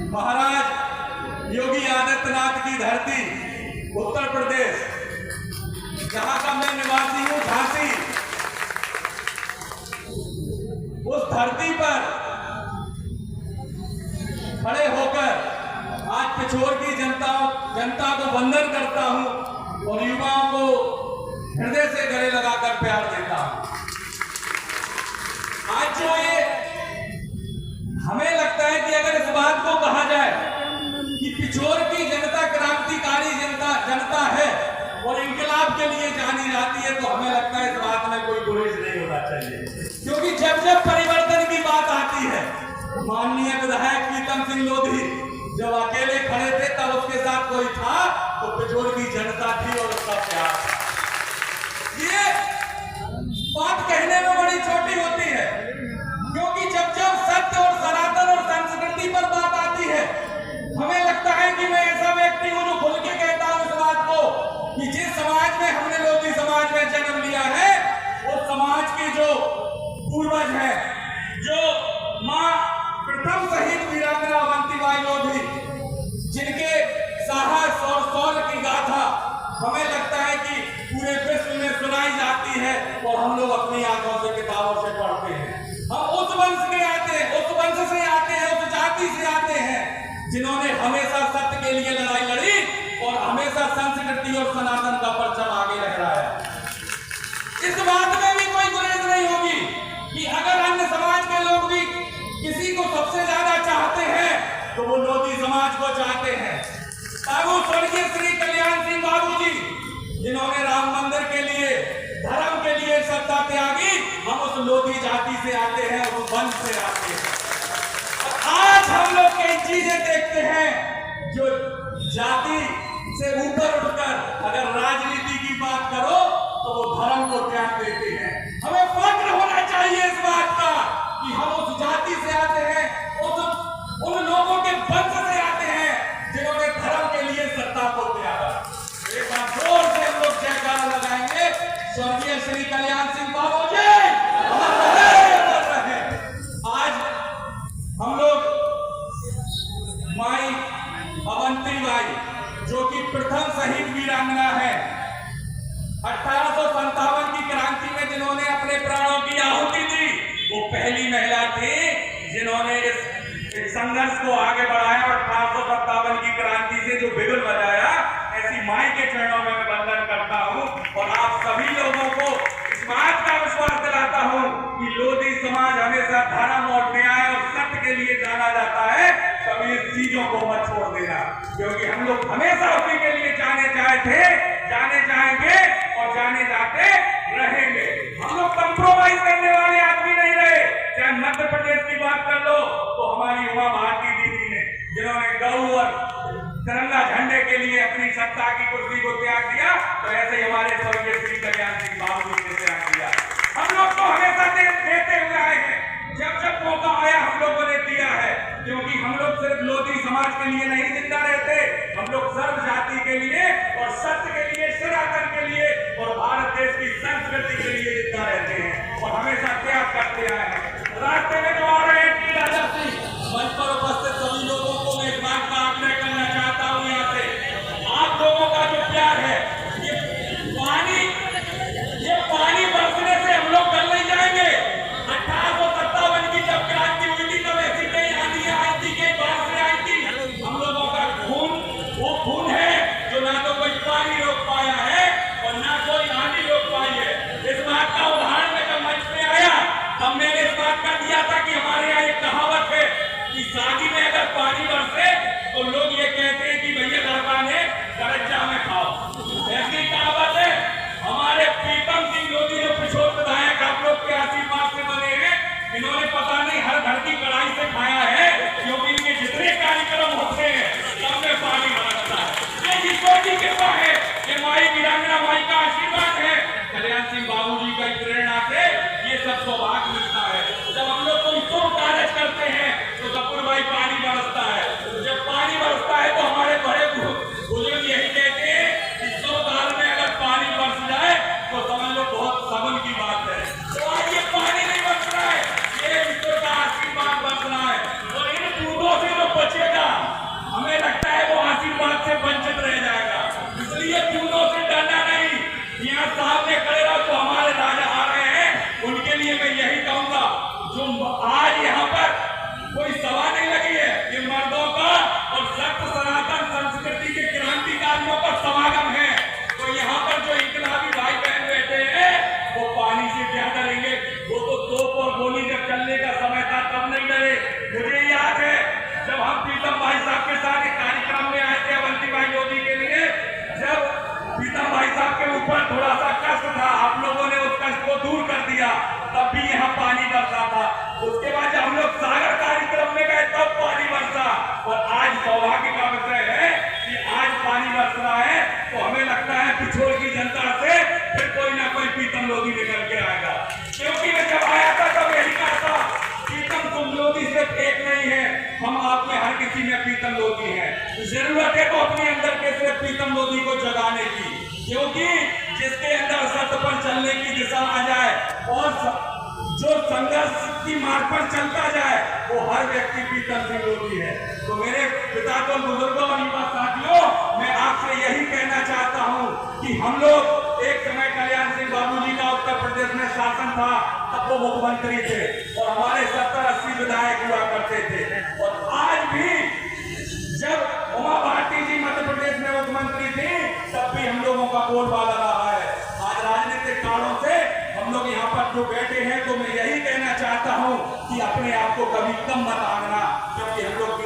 महाराज योगी आदित्यनाथ की धरती उत्तर प्रदेश, जहां का मैं निवासी हूं, झांसी, उस धरती पर खड़े होकर आज पिछोर की जनता को वंदन करता हूं और युवाओं को हृदय से गले लगाकर प्यार देता हूं। आज जो ये हमें लगता है कि अगर इस बात को कहा जाए कि पिछोर की जनता क्रांतिकारी जनता है और इंकलाब के लिए जानी जाती है, तो हमें लगता है इस बात में कोई गुरेज नहीं होना चाहिए। क्योंकि जब जब परिवर्तन की बात आती है, माननीय विधायक प्रीतम सिंह लोधी जब अकेले खड़े थे तब उसके साथ कोई था तो पिछोर की जनता थी और उसका प्यार था। ये बात कहने में बड़ी छोटी होती है, क्योंकि जब जब सत्य और सनातन और संस्कृति पर बात आती है, हमें लगता है कि मैं ऐसा व्यक्ति हूं जो खुल के कहता हूं इस बात को कि जिस समाज में हमने लोधी समाज में जन्म लिया है, उस समाज के जो पूर्वज हैं, जो मां प्रथम शहीद वीरांगना अवंतीबाई लोधी, जिनके साहस और शौर्य की गाथा हमें लगता है कि पूरे विश्व में सुनाई जाती है और हम लोग अपनी आंखों से किताबों से पढ़ते हैं। हम उस वंश के आते हैं, उस वंश से आते हैं, उस जाति से आते हैं जिन्होंने हमेशा सत्य के लिए लड़ाई लड़ी और हमेशा संस्कृति और सनातन का परचम आगे लहराया। इस बात में भी कोई गुरेज नहीं होगी कि अगर अन्य समाज के लोग भी किसी को सबसे ज्यादा चाहते हैं तो वो लोधी समाज को चाहते हैं। बाबू स्वर्गीय श्री कल्याण सिंह बाबू जी, जिन्होंने राम मंदिर के लिए, धर्म के लिए सत्ता त्यागी, हम उस लोधी जाति से आते हैं, उस वंश से आते हैं। और आज हम लोग कई चीजें देखते हैं जो जाति से ऊपर उठकर अगर राजनीति की बात करो तो वो धर्म को त्याग देते हैं। हमें फक्र होना चाहिए इस बात का कि हम उस जाति से आते हैं, उन लोगों के वंश से आते हैं जिन्होंने धर्म के लिए सत्ता को त्यागा। एक बार जोर से हम लोग जयकारा लगाएंगे, स्वर्गीय श्री कल्याण सिंह बाबू जी अमर रहे। आज हम लोग माई अवंतीबाई, जो कि प्रथम शहीद वीरांगना है, 1857 की क्रांति में जिन्होंने अपने प्राणों की आहुति दी, वो पहली महिला थी जिन्होंने इस संघर्ष को आगे बढ़ाया और 1857 की क्रांति से जो बिगुल बजाया। ऐसी माई के चरणों में मैं वंदन करता हूं और आप सभी लोगों को इस बात का विश्वास दिलाता हूं कि लोधी समाज हमेशा धर्म और न्याय और सत्य के लिए जाना जाता है। कभी इस चीजों को मत छोड़ देना, क्योंकि हम लोग हमेशा उसी के लिए जाने चाहे थे, जाने जाएंगे और जाने जाते रहेंगे। हम लोग कंप्रोमाइज करने वाले आदमी नहीं रहे। चाहे मध्य प्रदेश की बात कर लो तो हमारी उमा भारती दीदी ने, जिन्होंने गौ और तिरंगा झंडे के लिए अपनी सत्ता की कुर्सी को त्याग दिया, तो ऐसे ही हमारे स्वर्गीय श्री कल्याण सिंह बाबू जी ने त्याग दिया। हम लोग तो हमेशा देते हुए आए हैं, जब जब मौका आया हम लोगों ने दिया है, क्योंकि हम लोग सिर्फ लोधी समाज के लिए नहीं जिंदा रहते, हम लोग सर्व जाति के लिए और सत्य के लिए, सनातन के लिए और भारत देश की संस्कृति के लिए जिंदा रहते हैं और हमेशा त्याग करते आए हैं। रास्ते में जो आ रहे हैं टी राजा सिंह, मंच पर उपस्थित सभी लोगों को मैं इस बात का आग्रह करना चाहता हूं, यहाँ से आप लोगों का जो प्यार है, ये पानी बरसने से हम लोग कल नहीं जाएंगे। 1857 की जब क्रांति हुई थी तब ऐसी कई आंधियां आई थी, कई बारिशें आई थी। हम लोगों का खून वो खून है जो ना तो कोई पानी रोक पाया है और ना कोई आंधी रोक पाई है। इस बात का उदाहरण में जब मंच पे आया तब मैंने इस बात का दिया था कि हमारे यहाँ एक कहावत है, कष्ट को दूर कर दिया, तब भी यहाँ पानी बरसा था। उसके बाद जब हम लोग सागर कार्यक्रम में गए तब पानी बरसा, और आज सौभाग्य का विषय है कि आज पानी बरस रहा है। तो हमें लगता है पिछोर की जनता से फिर कोई ना कोई पीतम लोधी निकल के आएगा, क्योंकि मैं जब आया था तब यही कहा था, पीतम तुम लोधी सिर्फ एक नहीं है, हम आप में हर किसी में पीतम लोधी है। जरूरत है तो अपने अंदर के सिर्फ पीतम लोधी को जगाने की, क्योंकि जिसके अंदर सत्य पर चलने की दिशा आ जाए और जो संघर्ष की मार्ग पर चलता जाए वो हर व्यक्ति पीतम सिंह लोधी है। तो मेरे पिता तो बुजुर्गों और युवा साथियों, मैं आपसे यही कहना चाहता हूं कि हम लोग एक समय कल्याण सिंह बाबूजी का उत्तर प्रदेश में शासन था, तब वो मुख्यमंत्री थे और हमारे 70-80 विधायक हुआ करते थे। और आज भी जब उमा भारती जी मध्य प्रदेश में मुख्यमंत्री थी तब भी हम लोगों का बोलबाला रहा है। आज राजनीतिक कारणों से हम लोग यहाँ पर जो बैठे हैं, तो मैं यही कहना चाहता हूँ कि अपने आप को कभी कम मत आंकना, क्योंकि हम लोग